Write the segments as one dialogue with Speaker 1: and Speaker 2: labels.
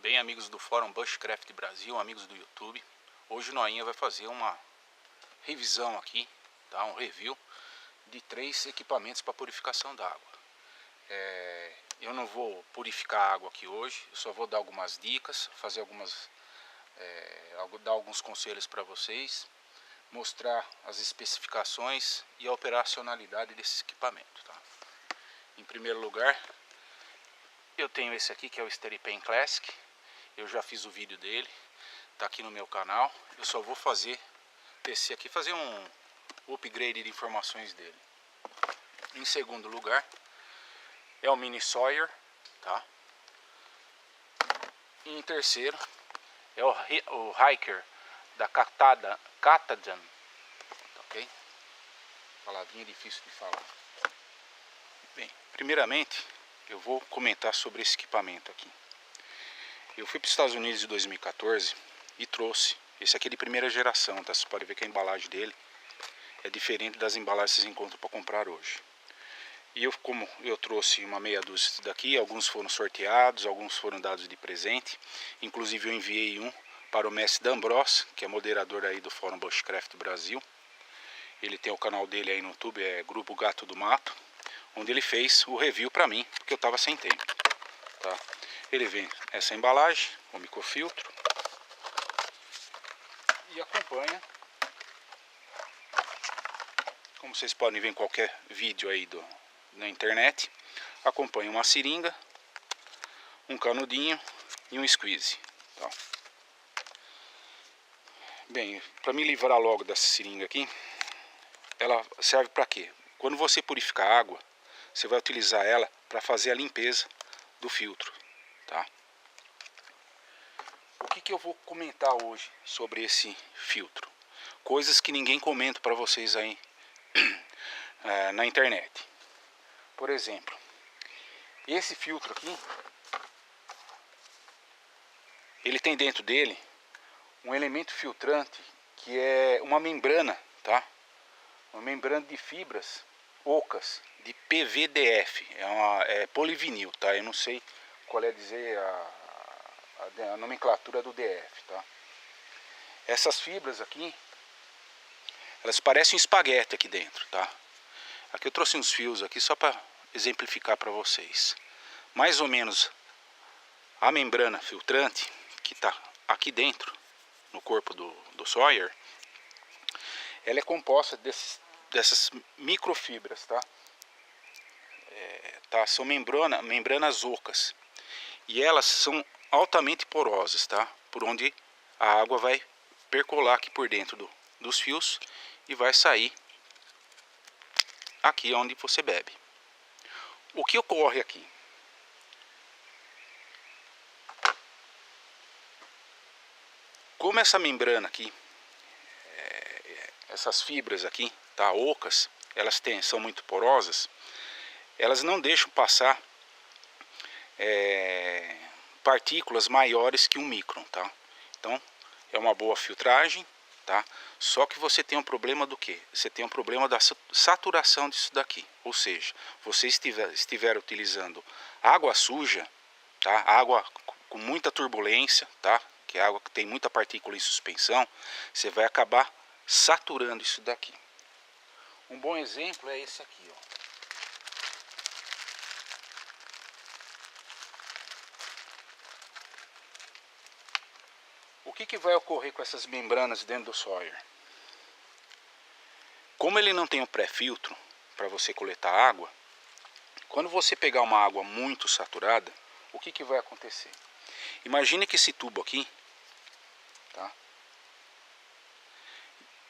Speaker 1: Bem, amigos do Fórum Bushcraft Brasil, amigos do YouTube, hoje o Noinha vai fazer uma revisão aqui, tá? Um review de 3 equipamentos para purificação d'água. Eu não vou purificar a água aqui hoje, eu só vou dar algumas dicas, fazer dar alguns conselhos para vocês, mostrar as especificações e a operacionalidade desse equipamento, tá? Em primeiro lugar, eu tenho esse aqui que é o SteriPen Classic. Eu já fiz o vídeo dele, tá aqui no meu canal. Eu só vou descer aqui, fazer um upgrade de informações dele. Em segundo lugar, é o Mini Sawyer, tá? E em terceiro, é o Hiker da Katadan, ok? Palavrinha difícil de falar. Bem, primeiramente, eu vou comentar sobre esse equipamento aqui. Eu fui para os Estados Unidos em 2014 e trouxe esse aqui de primeira geração, tá? Você pode ver que a embalagem dele é diferente das embalagens que vocês encontram para comprar hoje. E como eu trouxe uma meia dúzia daqui, alguns foram sorteados, alguns foram dados de presente. Inclusive eu enviei um para o mestre D'Ambros, que é moderador aí do Fórum Bushcraft Brasil. Ele tem o canal dele aí no YouTube, é Grupo Gato do Mato, onde ele fez o review para mim, porque eu estava sem tempo, tá? Ele vem essa embalagem, o microfiltro, e acompanha, como vocês podem ver em qualquer vídeo aí na internet, acompanha uma seringa, um canudinho e um squeeze, tá? Bem, para me livrar logo dessa seringa aqui, ela serve para quê? Quando você purificar a água, você vai utilizar ela para fazer a limpeza do filtro, tá? O que eu vou comentar hoje sobre esse filtro? Coisas que ninguém comenta para vocês aí na internet. Por exemplo, esse filtro aqui, ele tem dentro dele um elemento filtrante que é uma membrana, tá? Uma membrana de fibras ocas de PVDF, é polivinil, tá? Eu não sei qual é dizer a nomenclatura do DF, tá? Essas fibras aqui, elas parecem um espaguete aqui dentro, tá? Aqui eu trouxe uns fios aqui só para exemplificar para vocês. Mais ou menos a membrana filtrante que está aqui dentro, no corpo do Sawyer, ela é composta dessas microfibras, tá? São membranas ocas. E elas são altamente porosas, tá? Por onde a água vai percolar aqui por dentro dos fios e vai sair aqui onde você bebe. O que ocorre aqui? Como essa membrana aqui, essas fibras aqui, tá, ocas, são muito porosas, elas não deixam passar partículas maiores que 1 micron, tá? Então é uma boa filtragem, tá? Só que você tem um problema do que? Você tem um problema da saturação disso daqui, ou seja, você estiver utilizando água suja, tá? Água com muita turbulência, tá? Que é água que tem muita partícula em suspensão, você vai acabar saturando isso daqui. Um bom exemplo é esse aqui, ó. O que vai ocorrer com essas membranas dentro do Sawyer? Como ele não tem um pré-filtro para você coletar água, quando você pegar uma água muito saturada, o que vai acontecer? Imagine que esse tubo aqui, tá,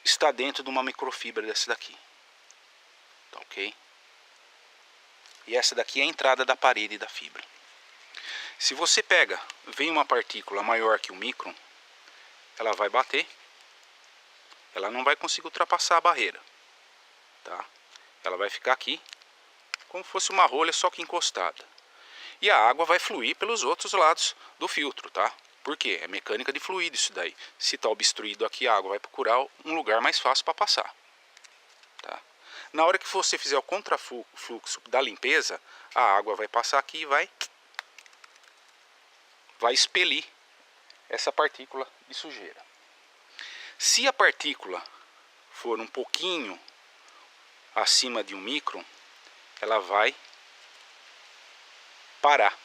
Speaker 1: está dentro de uma microfibra dessa daqui, tá, ok? E essa daqui é a entrada da parede da fibra. Se você vem uma partícula maior que 1 micron, ela vai bater, ela não vai conseguir ultrapassar a barreira, tá? Ela vai ficar aqui como se fosse uma rolha, só que encostada. E a água vai fluir pelos outros lados do filtro, tá? Por quê? É mecânica de fluido isso daí. Se está obstruído aqui, a água vai procurar um lugar mais fácil para passar, tá? Na hora que você fizer o contrafluxo da limpeza, a água vai passar aqui e vai vai expelir essa partícula de sujeira. Se a partícula for um pouquinho acima de 1 micron, ela vai parar,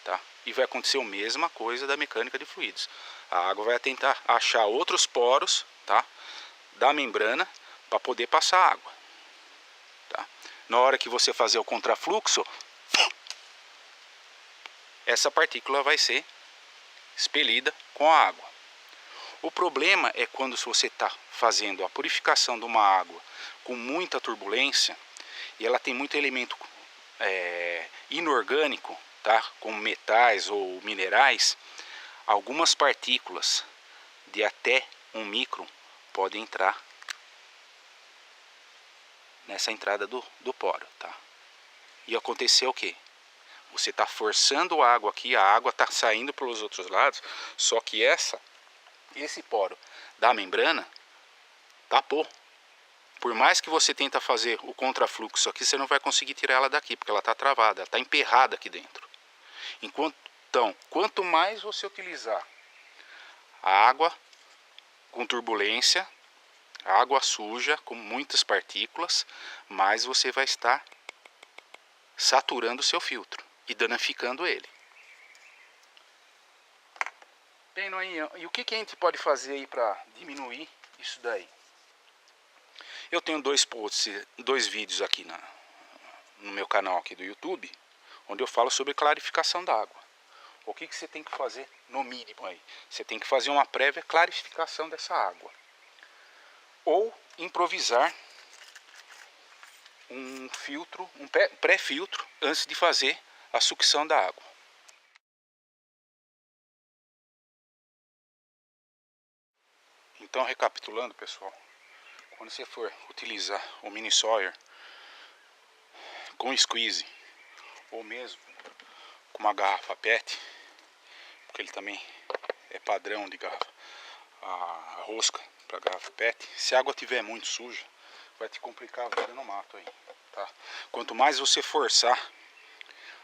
Speaker 1: tá? E vai acontecer a mesma coisa da mecânica de fluidos. A água vai tentar achar outros poros, tá, da membrana para poder passar água, tá? Na hora que você fazer o contrafluxo, essa partícula vai ser expelida com a água. O problema é quando você está fazendo a purificação de uma água com muita turbulência e ela tem muito elemento inorgânico, tá? Como metais ou minerais, algumas partículas de até 1 micron podem entrar nessa entrada do poro, tá? E aconteceu o quê? Você está forçando a água aqui, a água está saindo pelos outros lados, só que esse poro da membrana tapou. Por mais que você tenta fazer o contrafluxo aqui, você não vai conseguir tirar ela daqui, porque ela está travada, ela está emperrada aqui dentro. Então, quanto mais você utilizar a água com turbulência, a água suja com muitas partículas, mais você vai estar saturando o seu filtro e danificando ele. Bem, Noinha, e o que a gente pode fazer aí para diminuir isso daí? Eu tenho dois vídeos aqui no meu canal aqui do YouTube, onde eu falo sobre clarificação da água. O que você tem que fazer no mínimo aí? Você tem que fazer uma prévia clarificação dessa água. Ou improvisar um filtro, um pré-filtro, antes de fazer a sucção da água. Então, recapitulando, pessoal, quando você for utilizar o mini Sawyer com squeeze, ou mesmo com uma garrafa PET, porque ele também é padrão de garrafa, a rosca para garrafa PET, se a água estiver muito suja, vai te complicar a vida no mato aí, tá? Quanto mais você forçar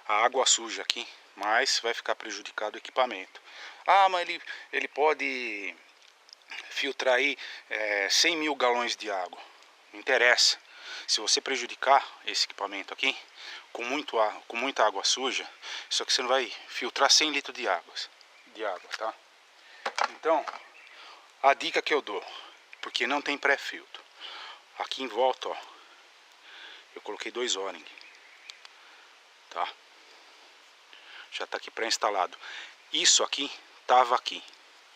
Speaker 1: a água suja aqui, mais vai ficar prejudicado o equipamento. Ah, mas ele pode filtrar aí 100 mil galões de água. Não interessa. Se você prejudicar esse equipamento aqui com muita água suja, isso aqui você não vai filtrar 100 litros de água, tá? Então, a dica que eu dou, porque não tem pré-filtro, aqui em volta, ó, eu coloquei 2 O-ring, tá? Já está aqui pré-instalado. Isso aqui estava aqui,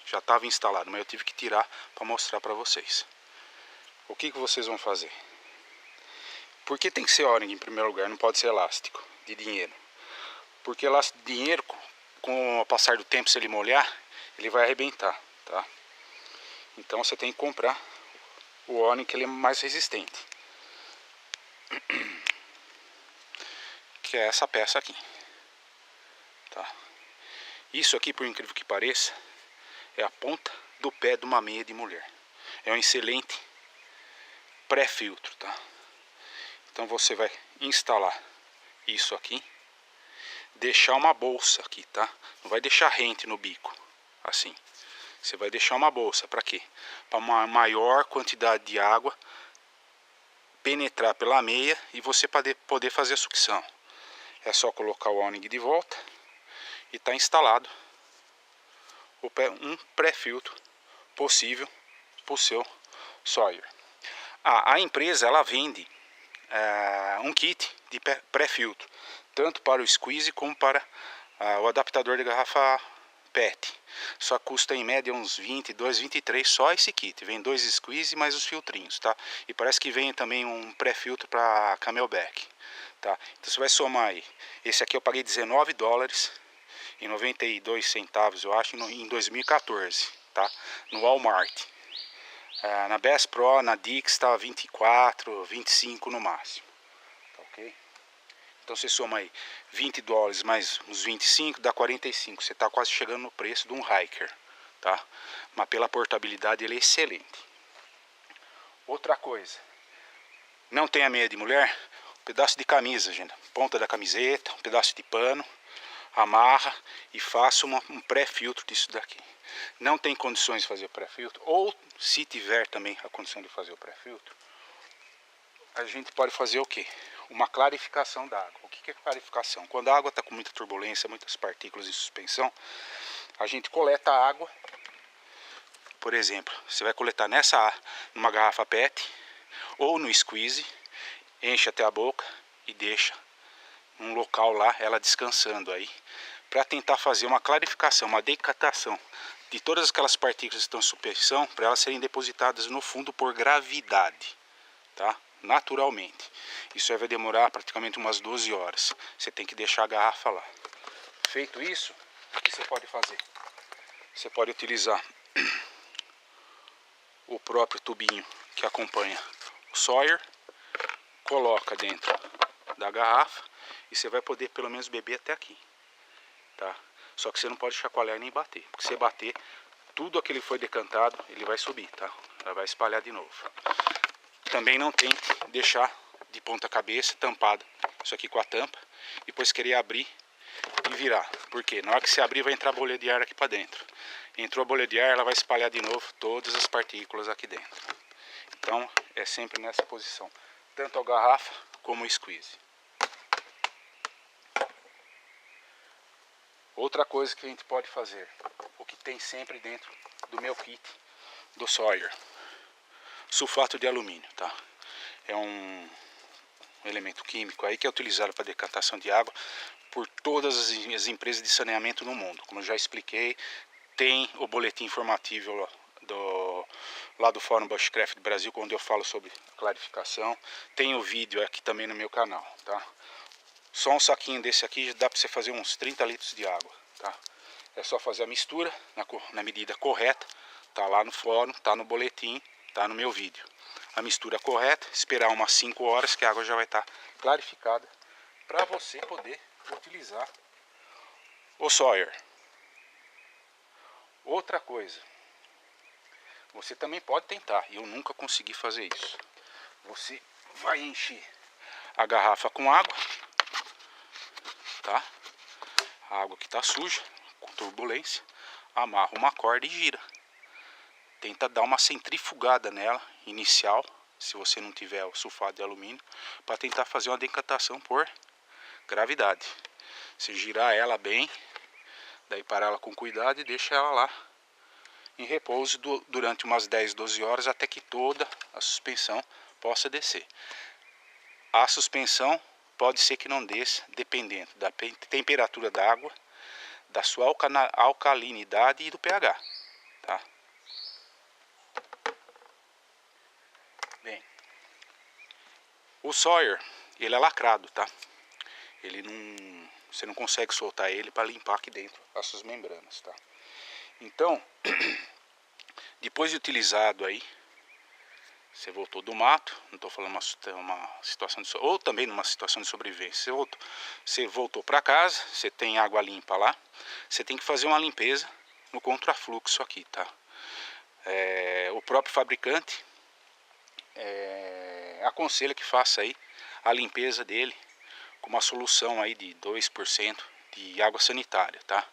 Speaker 1: já estava instalado, mas eu tive que tirar para mostrar para vocês. O que vocês vão fazer? Por que tem que ser O-ring em primeiro lugar, não pode ser elástico de dinheiro? Porque elástico de dinheiro, com o passar do tempo, se ele molhar, ele vai arrebentar, tá? Então você tem que comprar o O-ring que ele é mais resistente, que é essa peça aqui, tá? Isso aqui, por incrível que pareça, é a ponta do pé de uma meia de mulher. É um excelente pré-filtro, tá? Então você vai instalar isso aqui, deixar uma bolsa aqui, tá? Não vai deixar rente no bico, assim. Você vai deixar uma bolsa, para quê? Para uma maior quantidade de água penetrar pela meia e você poder fazer a sucção. É só colocar o O-ring de volta e está instalado um pré-filtro possível para o seu Sawyer. A empresa ela vende um kit de pré-filtro, tanto para o squeeze como para o adaptador de garrafa PET. Só custa em média uns 22, 23 só esse kit. Vem 2 squeeze mais os filtrinhos, tá? E parece que vem também um pré-filtro para Camelback, tá? Então você vai somar aí. Esse aqui eu paguei $19,92, eu acho, em 2014, tá? No Walmart. Na Bass Pro, na Dix estava 24, 25 no máximo, tá, ok? Então você soma aí $20 mais uns 25, dá 45. Você está quase chegando no preço de um hiker, tá? Mas pela portabilidade ele é excelente. Outra coisa, não tem a meia de mulher, um pedaço de camisa, gente, ponta da camiseta, um pedaço de pano, amarra e faça um pré-filtro disso daqui. Não tem condições de fazer o pré-filtro, ou se tiver também a condição de fazer o pré-filtro, a gente pode fazer o que? Uma clarificação da água. O que é clarificação? Quando a água está com muita turbulência, muitas partículas em suspensão, a gente coleta a água. Por exemplo, você vai coletar numa garrafa PET ou no squeeze, enche até a boca e deixa num local lá, ela descansando aí, para tentar fazer uma clarificação, uma decatação de todas aquelas partículas que estão em suspensão, para elas serem depositadas no fundo por gravidade, tá? Naturalmente. Isso aí vai demorar praticamente umas 12 horas. Você tem que deixar a garrafa lá. Feito isso, o que você pode fazer? Você pode utilizar o próprio tubinho que acompanha o Sawyer, coloca dentro da garrafa e você vai poder pelo menos beber até aqui, tá? Só que você não pode chacoalhar nem bater, porque se você bater, tudo aquilo que foi decantado, ele vai subir, tá? Ela vai espalhar de novo. Também não tente deixar de ponta cabeça tampado isso aqui com a tampa, depois querer abrir e virar, porque na hora que você abrir vai entrar a bolha de ar aqui para dentro. Entrou a bolha de ar, ela vai espalhar de novo todas as partículas aqui dentro. Então é sempre nessa posição, tanto a garrafa como o squeeze. Outra coisa que a gente pode fazer, o que tem sempre dentro do meu kit do Sawyer, sulfato de alumínio, tá? É um elemento químico aí que é utilizado para decatação de água por todas as empresas de saneamento no mundo. Como eu já expliquei, tem o boletim informativo lá do Fórum Bushcraft Brasil, onde eu falo sobre clarificação. Tem o vídeo aqui também no meu canal, tá? Só um saquinho desse aqui já dá para você fazer uns 30 litros de água, tá? É só fazer a mistura na medida correta, tá lá no fórum, tá no boletim, tá no meu vídeo. A mistura correta, esperar umas 5 horas que a água já vai estar clarificada para você poder utilizar o Sawyer. Outra coisa, você também pode tentar, e eu nunca consegui fazer isso. Você vai encher a garrafa com água, tá? A água que está suja, com turbulência, amarra uma corda e gira. Tenta dar uma centrifugada nela, inicial, se você não tiver o sulfato de alumínio, para tentar fazer uma decatação por gravidade. Você girar ela bem, daí parar ela com cuidado e deixa ela lá em repouso durante umas 10, 12 horas, até que toda a suspensão possa descer. A suspensão pode ser que não desça, dependendo da temperatura da água, da sua alcalinidade e do pH, tá? Bem, o Sawyer, ele é lacrado, tá? Você não consegue soltar ele para limpar aqui dentro as suas membranas, tá? Então, depois de utilizado aí, você voltou do mato, não estou falando uma situação de, ou também numa situação de sobrevivência, você voltou para casa, você tem água limpa lá, você tem que fazer uma limpeza no contrafluxo aqui, tá? O próprio fabricante aconselha que faça aí a limpeza dele com uma solução aí de 2% de água sanitária, tá?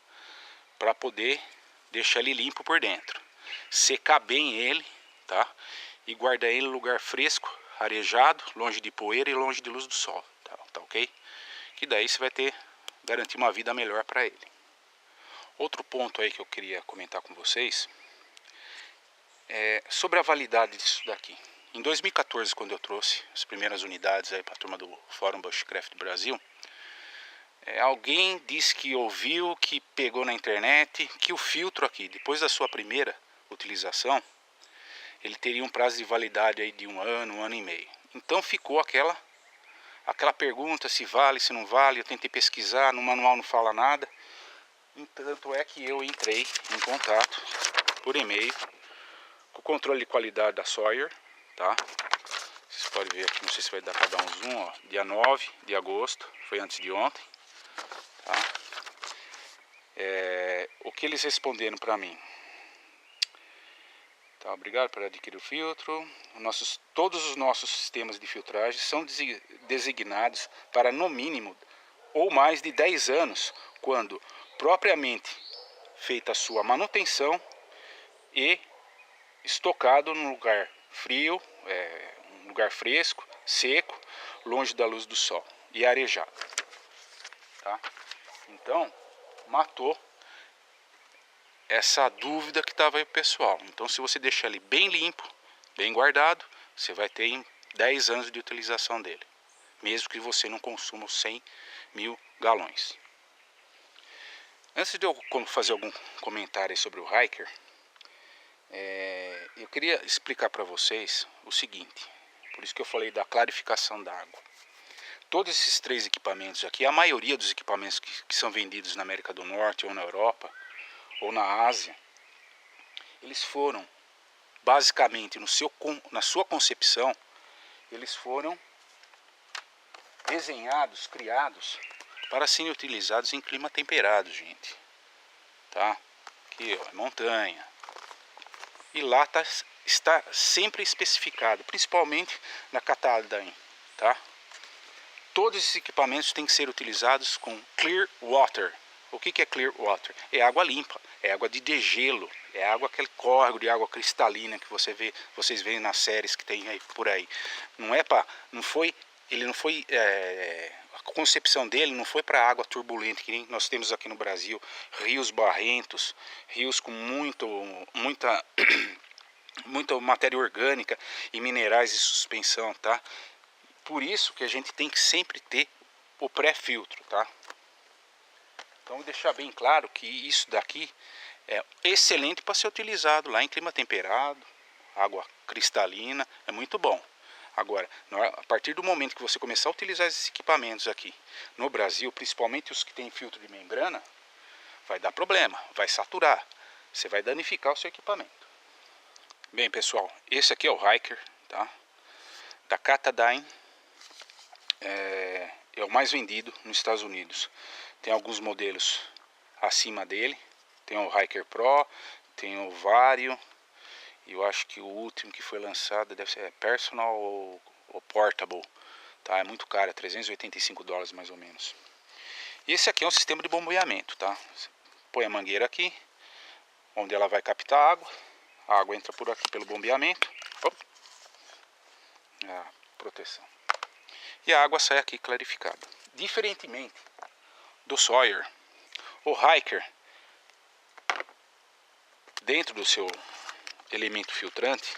Speaker 1: Para poder deixar ele limpo por dentro, secar bem ele, tá? E guardar ele em lugar fresco, arejado, longe de poeira e longe de luz do sol, tá ok? Que daí você vai garantir uma vida melhor para ele. Outro ponto aí que eu queria comentar com vocês é sobre a validade disso daqui. Em 2014, quando eu trouxe as primeiras unidades aí para a turma do Fórum Bushcraft Brasil, alguém disse que ouviu, que pegou na internet, que o filtro aqui, depois da sua primeira utilização, ele teria um prazo de validade aí de 1 ano e meio. Então ficou aquela pergunta se vale, se não vale. Eu tentei pesquisar, no manual não fala nada. Tanto é que eu entrei em contato por e-mail com o controle de qualidade da Sawyer, tá? Vocês podem ver aqui, não sei se vai dar para dar um zoom, ó, dia 9 de agosto, foi antes de ontem, tá? O que eles responderam para mim? Tá, obrigado por adquirir o filtro. Todos os nossos sistemas de filtragem são designados para no mínimo ou mais de 10 anos quando propriamente feita a sua manutenção e estocado num lugar frio, um lugar fresco, seco, longe da luz do sol e arejado, tá? Então, matou essa dúvida que estava aí o pessoal. Então, se você deixar ele bem limpo, bem guardado, você vai ter em 10 anos de utilização dele, mesmo que você não consuma os 100 mil galões. Antes de eu fazer algum comentário sobre o Hiker, eu queria explicar para vocês o seguinte, por isso que eu falei da clarificação da água. Todos esses 3 equipamentos aqui, a maioria dos equipamentos que são vendidos na América do Norte ou na Europa ou na Ásia, eles foram basicamente na sua concepção, eles foram desenhados, criados para serem utilizados em clima temperado, gente, tá? Aqui ó, é montanha, e lá está sempre especificado, principalmente na Katadyn, tá? Todos esses equipamentos têm que ser utilizados com clear water. O que é clear water? É água limpa, é água de degelo, é água, aquele córrego de água cristalina que vocês veem nas séries que tem aí por aí. A concepção dele não foi para água turbulenta, que nem nós temos aqui no Brasil, rios barrentos, rios com muita matéria orgânica e minerais de suspensão, tá? Por isso que a gente tem que sempre ter o pré-filtro, tá? Então, vou deixar bem claro que isso daqui é excelente para ser utilizado lá em clima temperado, água cristalina, é muito bom. Agora, a partir do momento que você começar a utilizar esses equipamentos aqui no Brasil, principalmente os que têm filtro de membrana, vai dar problema, vai saturar, você vai danificar o seu equipamento. Bem, pessoal, esse aqui é o Hiker, tá? Da Katadyn, é o mais vendido nos Estados Unidos. Tem alguns modelos acima dele, tem o Hiker Pro, tem o Vario, e eu acho que o último que foi lançado deve ser Personal ou Portable, tá? É muito caro, é $385 mais ou menos. E esse aqui é um sistema de bombeamento, tá? Você põe a mangueira aqui, onde ela vai captar água, a água entra por aqui pelo bombeamento, a proteção, e a água sai aqui clarificada. Diferentemente do Sawyer, o Hiker, dentro do seu elemento filtrante,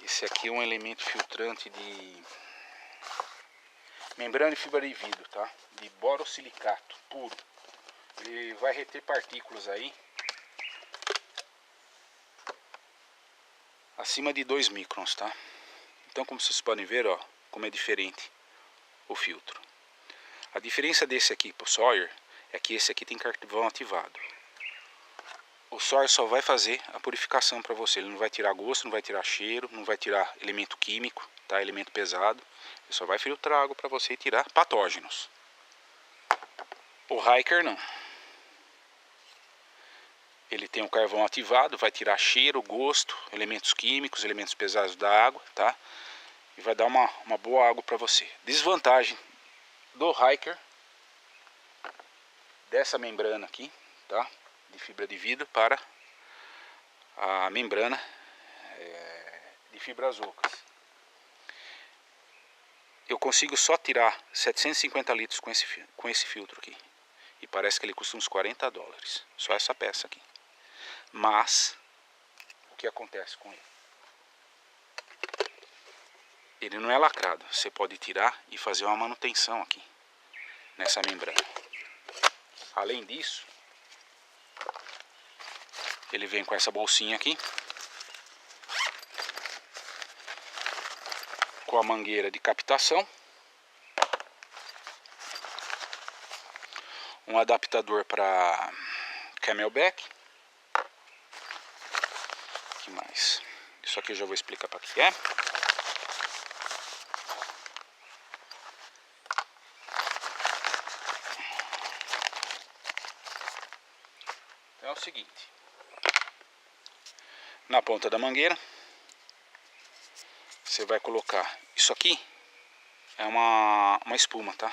Speaker 1: esse aqui é um elemento filtrante de membrana de fibra de vidro, tá? De borosilicato puro. Ele vai reter partículas aí acima de 2 microns, tá? Então, como vocês podem ver, ó, como é diferente o filtro. A diferença desse aqui pro Sawyer é que esse aqui tem carvão ativado. O Sawyer só vai fazer a purificação para você, ele não vai tirar gosto, não vai tirar cheiro, não vai tirar elemento químico, tá? Elemento pesado. Ele só vai filtrar água para você e tirar patógenos. O Hiker não. Ele tem o carvão ativado, vai tirar cheiro, gosto, elementos químicos, elementos pesados da água, tá? E vai dar uma boa água para você. Desvantagem do Hiker, dessa membrana aqui, tá? De fibra de vidro para a membrana de fibras ocas. Eu consigo só tirar 750 litros com esse filtro aqui. E parece que ele custa uns $40. Só essa peça aqui. Mas, o que acontece com ele? Ele não é lacrado. Você pode tirar e fazer uma manutenção aqui, nessa membrana. Além disso, ele vem com essa bolsinha aqui, com a mangueira de captação, um adaptador para camelback. O que mais? Isso aqui eu já vou explicar para que é. Então é o seguinte, na ponta da mangueira você vai colocar, isso aqui é uma espuma, tá?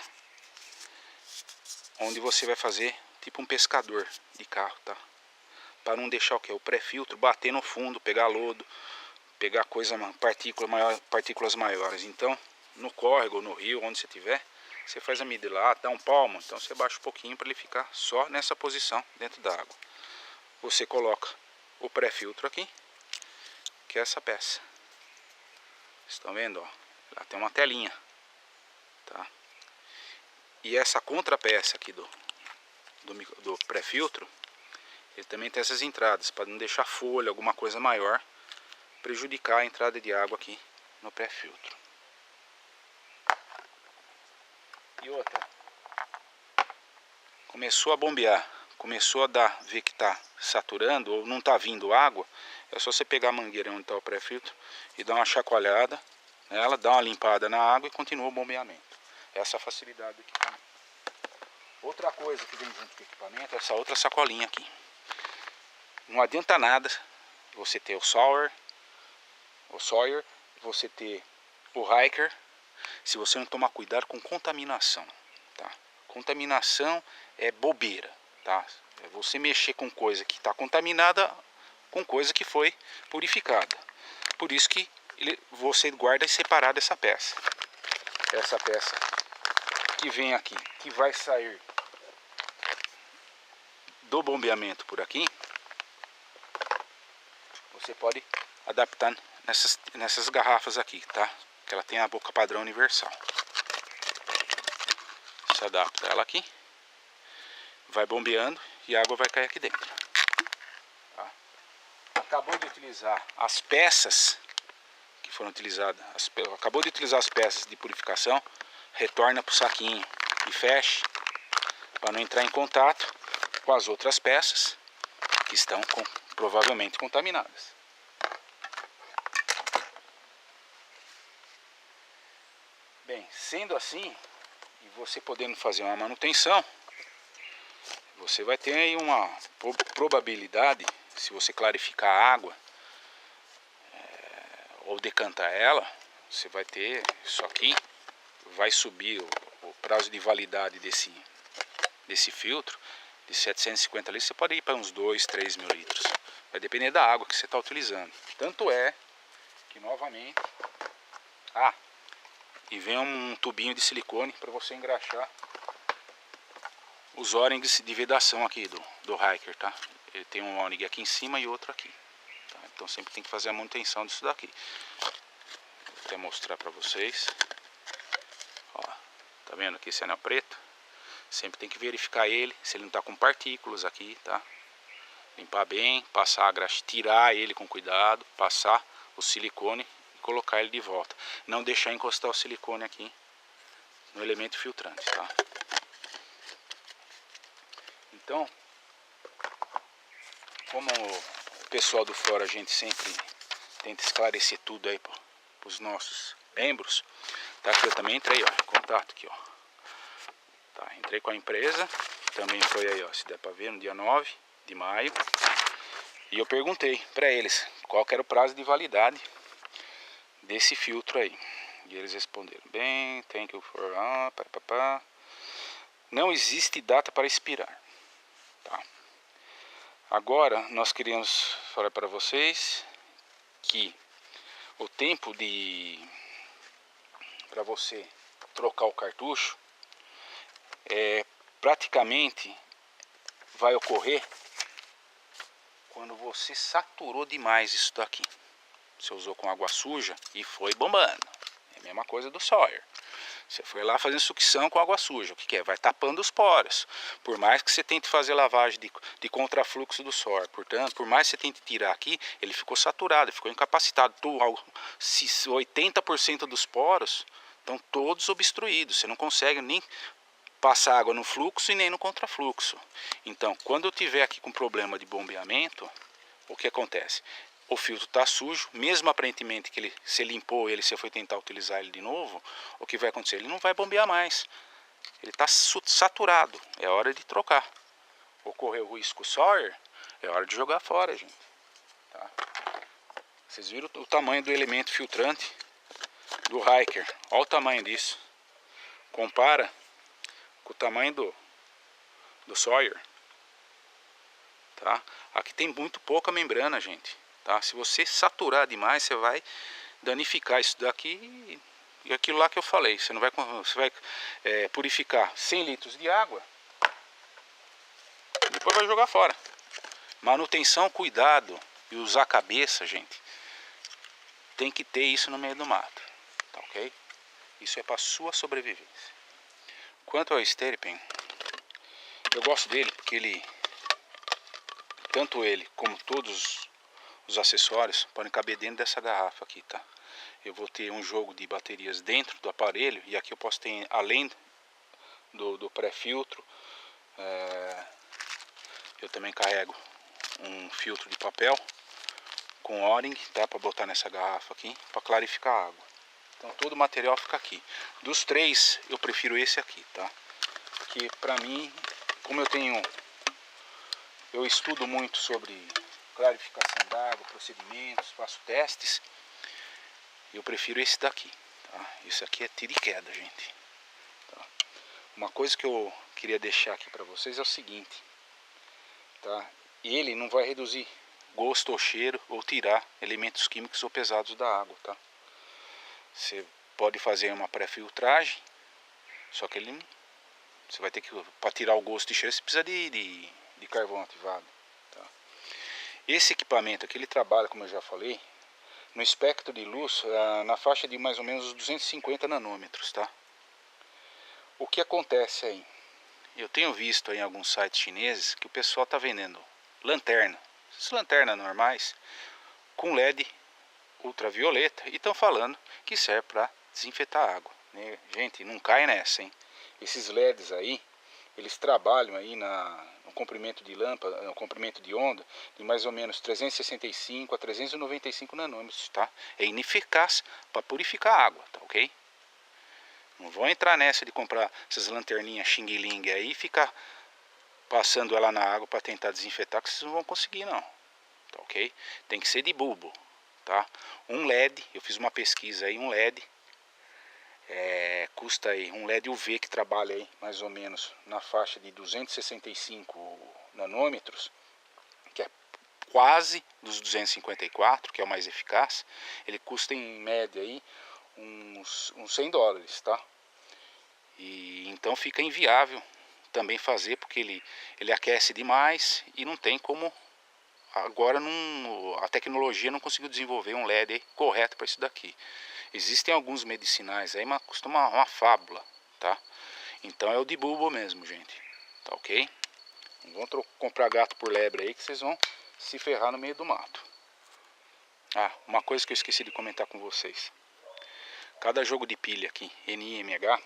Speaker 1: onde você vai fazer tipo um pescador de carro, tá? Para não deixar o que? O pré-filtro bater no fundo, pegar lodo, pegar partículas maiores. Então, no córrego, no rio, onde você tiver, você faz a medida lá, dá um palmo, então você baixa um pouquinho para ele ficar só nessa posição dentro da água. Você coloca o pré-filtro aqui, que é essa peça. Estão vendo, ó? Lá tem uma telinha, tá? E essa contrapeça aqui do pré-filtro, ele também tem essas entradas, para não deixar folha, alguma coisa maior, prejudicar a entrada de água aqui no pré-filtro. E outra, começou a bombear, começou a ver que está saturando ou não está vindo água, é só você pegar a mangueira onde está o pré-filtro e dar uma chacoalhada nela, dar uma limpada na água e continua o bombeamento. Essa facilidade aqui também. Outra coisa que vem junto com o equipamento é essa outra sacolinha aqui. Não adianta nada você ter o Sawyer, você ter o Hiker, se você não tomar cuidado com contaminação, tá? Contaminação é bobeira, tá? É você mexer com coisa que está contaminada com coisa que foi purificada. Por isso que você guarda separado essa peça. Essa peça que vem aqui, que vai sair do bombeamento por aqui, você pode adaptar nessas garrafas aqui, tá? Que ela tem a boca padrão universal. Você adapta ela aqui, vai bombeando e a água vai cair aqui dentro. Tá? Acabou de utilizar as peças que foram utilizadas, acabou de utilizar as peças de purificação, retorna para o saquinho e feche, para não entrar em contato com as outras peças que estão provavelmente contaminadas. Bem, sendo assim, e você podendo fazer uma manutenção, você vai ter aí uma probabilidade, se você clarificar a água ou decantar ela, você vai ter isso aqui, vai subir o prazo de validade desse filtro de 750 litros, você pode ir para uns 2, 3 mil litros. Vai depender da água que você está utilizando. Tanto é que novamente... e vem um tubinho de silicone para você engraxar os O-rings de vedação aqui do Hiker, tá? Ele tem um O-ring aqui em cima e outro aqui. Tá? Então sempre tem que fazer a manutenção disso daqui. Vou até mostrar para vocês. Ó, tá vendo aqui esse anel preto? Sempre tem que verificar ele, se ele não está com partículas aqui, tá? Limpar bem, passar a graxa, tirar ele com cuidado, passar o silicone e colocar ele de volta. Não deixar encostar o silicone aqui no elemento filtrante, tá? Então, como o pessoal do fora, a gente sempre tenta esclarecer tudo aí para os nossos membros, tá? Aqui eu também entrei, ó, em contato aqui, ó. Tá, entrei com a empresa, também foi aí, ó, se der para ver, no dia 9 de maio. E eu perguntei para eles qual que era o prazo de validade desse filtro aí. E eles responderam, bem, thank you for... Não existe data para expirar. Tá. Agora, nós queríamos falar para vocês que o tempo para você trocar o cartucho praticamente vai ocorrer quando você saturou demais isso daqui. Você usou com água suja e foi bombando. É a mesma coisa do Sawyer. Você foi lá fazendo sucção com água suja. O que é? Vai tapando os poros. Por mais que você tente fazer lavagem de contrafluxo do Sawyer, portanto, por mais que você tente tirar aqui, ele ficou saturado, ele ficou incapacitado. 80% dos poros estão todos obstruídos. Você não consegue nem passar água no fluxo e nem no contrafluxo. Então, quando eu tiver aqui com problema de bombeamento, o que acontece? O filtro está sujo, mesmo aparentemente que você limpou ele, você foi tentar utilizar ele de novo, o que vai acontecer? Ele não vai bombear mais. Ele está saturado, é hora de trocar. Ocorreu o risco Sawyer, é hora de jogar fora, gente. Tá? Vocês viram o tamanho do elemento filtrante do Hiker? Olha o tamanho disso. Compara com o tamanho do Sawyer, tá? Aqui tem muito pouca membrana, gente, tá? Se você saturar demais, você vai danificar isso daqui e aquilo lá que eu falei. Você vai purificar 100 litros de água, depois vai jogar fora. Manutenção, cuidado e usar a cabeça, gente. Tem que ter isso no meio do mato, tá ok? Isso é para sua sobrevivência. Quanto ao Steripen, eu gosto dele porque tanto ele como todos os acessórios podem caber dentro dessa garrafa aqui, tá? Eu vou ter um jogo de baterias dentro do aparelho e aqui eu posso ter, além do pré-filtro, eu também carrego um filtro de papel com O-ring, tá? Para botar nessa garrafa aqui, para clarificar a água. Então todo o material fica aqui. Dos três, eu prefiro esse aqui, tá? Que pra mim, como eu estudo muito sobre clarificação d'água, procedimentos, faço testes, eu prefiro esse daqui, tá? Isso aqui é tiro e queda, gente. Tá? Uma coisa que eu queria deixar aqui pra vocês é o seguinte, tá? Ele não vai reduzir gosto ou cheiro ou tirar elementos químicos ou pesados da água, tá? Você pode fazer uma pré-filtragem, só que você vai ter que, para tirar o gosto e cheiro, você precisa de carvão ativado, tá? Esse equipamento aqui, ele trabalha, como eu já falei, no espectro de luz, na faixa de mais ou menos 250 nanômetros, tá? O que acontece aí? Eu tenho visto aí em alguns sites chineses que o pessoal está vendendo lanterna, essas lanternas normais, com LED ultravioleta, e estão falando que serve para desinfetar água, né? Gente, não cai nessa, hein? Esses LEDs aí, eles trabalham aí no comprimento de lâmpada, no comprimento de onda de mais ou menos 365 a 395 nanômetros, tá? É ineficaz para purificar a água, tá ok? Não vão entrar nessa de comprar essas lanterninhas Xing Ling aí e ficar passando ela na água para tentar desinfetar, que vocês não vão conseguir não, tá ok? Tem que ser de bulbo, tá? Um LED, eu fiz uma pesquisa aí, um LED custa aí, um LED UV que trabalha aí mais ou menos na faixa de 265 nanômetros, que é quase dos 254, que é o mais eficaz, ele custa em média aí uns $100, tá? E então fica inviável também fazer, porque ele aquece demais e não tem como. Agora a tecnologia não conseguiu desenvolver um LED correto para isso daqui. Existem alguns medicinais aí, mas custa uma fábula, tá? Então é o de bulbo mesmo, gente, tá ok? Não vão comprar gato por lebre aí que vocês vão se ferrar no meio do mato. Ah, uma coisa que eu esqueci de comentar com vocês. Cada jogo de pilha aqui, NiMH,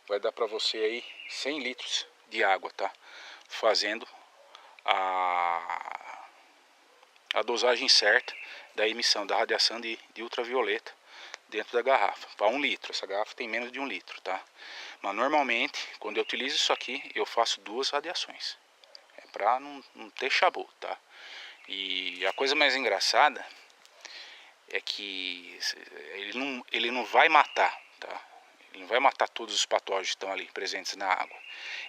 Speaker 1: vai dar para você aí 100 litros de água, tá? Fazendo a dosagem certa da emissão da radiação de ultravioleta dentro da garrafa, para 1 litro. Essa garrafa tem menos de 1 litro, tá? Mas normalmente, quando eu utilizo isso aqui, eu faço 2 radiações. É para não ter chabu, tá? E a coisa mais engraçada é que ele não vai matar, tá? Ele não vai matar todos os patógenos que estão ali presentes na água.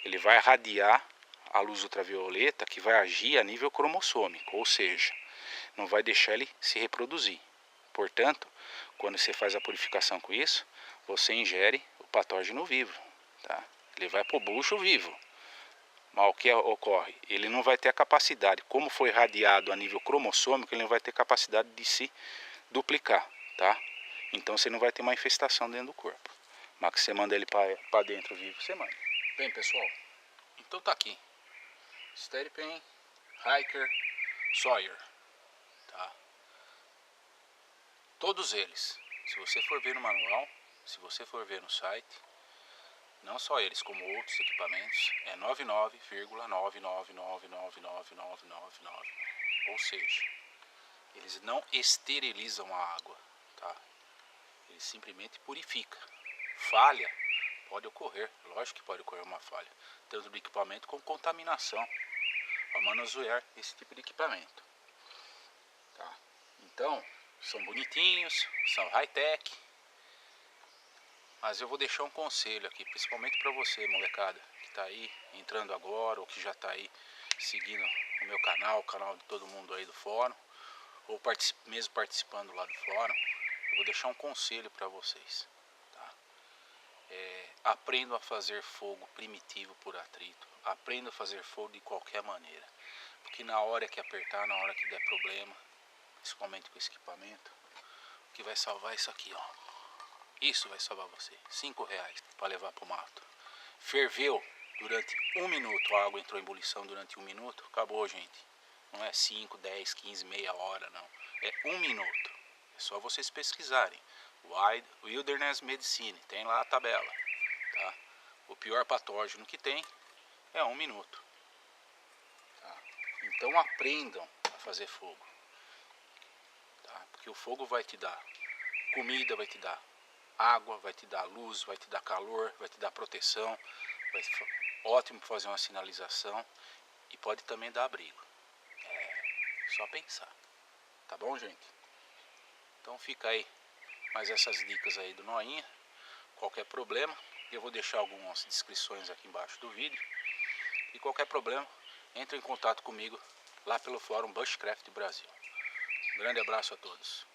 Speaker 1: Ele vai irradiar a luz ultravioleta que vai agir a nível cromossômico, ou seja, não vai deixar ele se reproduzir. Portanto, quando você faz a purificação com isso, você ingere o patógeno vivo, tá? Ele vai para o bucho vivo. Mas o que ocorre? Ele não vai ter a capacidade, como foi irradiado a nível cromossômico, ele não vai ter capacidade de se duplicar, tá? Então você não vai ter uma infestação dentro do corpo. Mas que você manda ele para dentro vivo, você manda. Bem, pessoal, então tá aqui. Steripen, Hiker, Sawyer, tá? Todos eles, se você for ver no manual, se você for ver no site, não só eles, como outros equipamentos, é 99,999999999. Ou seja, eles não esterilizam a água, tá? Eles simplesmente purificam. Falha pode ocorrer, lógico que pode ocorrer uma falha, tanto do equipamento como contaminação ao manusear esse tipo de equipamento, tá? Então, são bonitinhos, são high-tech, Mas eu vou deixar um conselho aqui, principalmente para você, molecada, que está aí entrando agora ou que já está aí seguindo o meu canal, o canal de todo mundo aí do fórum, ou mesmo participando lá do fórum. Eu vou deixar um conselho para vocês, tá? Aprendam a fazer fogo primitivo por atrito, aprendam a fazer fogo de qualquer maneira, porque na hora que apertar, na hora que der problema, principalmente com esse equipamento, o que vai salvar é isso aqui, ó. Isso vai salvar você, R$5 para levar para o mato. Ferveu durante 1 minuto, a água entrou em ebulição durante 1 minuto, acabou, gente. Não é 5, 10, 15, meia hora, não. É 1 minuto. É só vocês pesquisarem. Wilderness Medicine, tem lá a tabela. Tá? O pior patógeno que tem é 1 minuto. Tá? Então aprendam a fazer fogo. Tá? Porque o fogo vai te dar comida, vai te dar água, vai te dar luz, vai te dar calor, vai te dar proteção, vai ser ótimo fazer uma sinalização e pode também dar abrigo. Só pensar. Tá bom, gente? Então fica aí mais essas dicas aí do Noinha. Qualquer problema, eu vou deixar algumas descrições aqui embaixo do vídeo. E qualquer problema, entre em contato comigo lá pelo fórum Bushcraft Brasil. Um grande abraço a todos.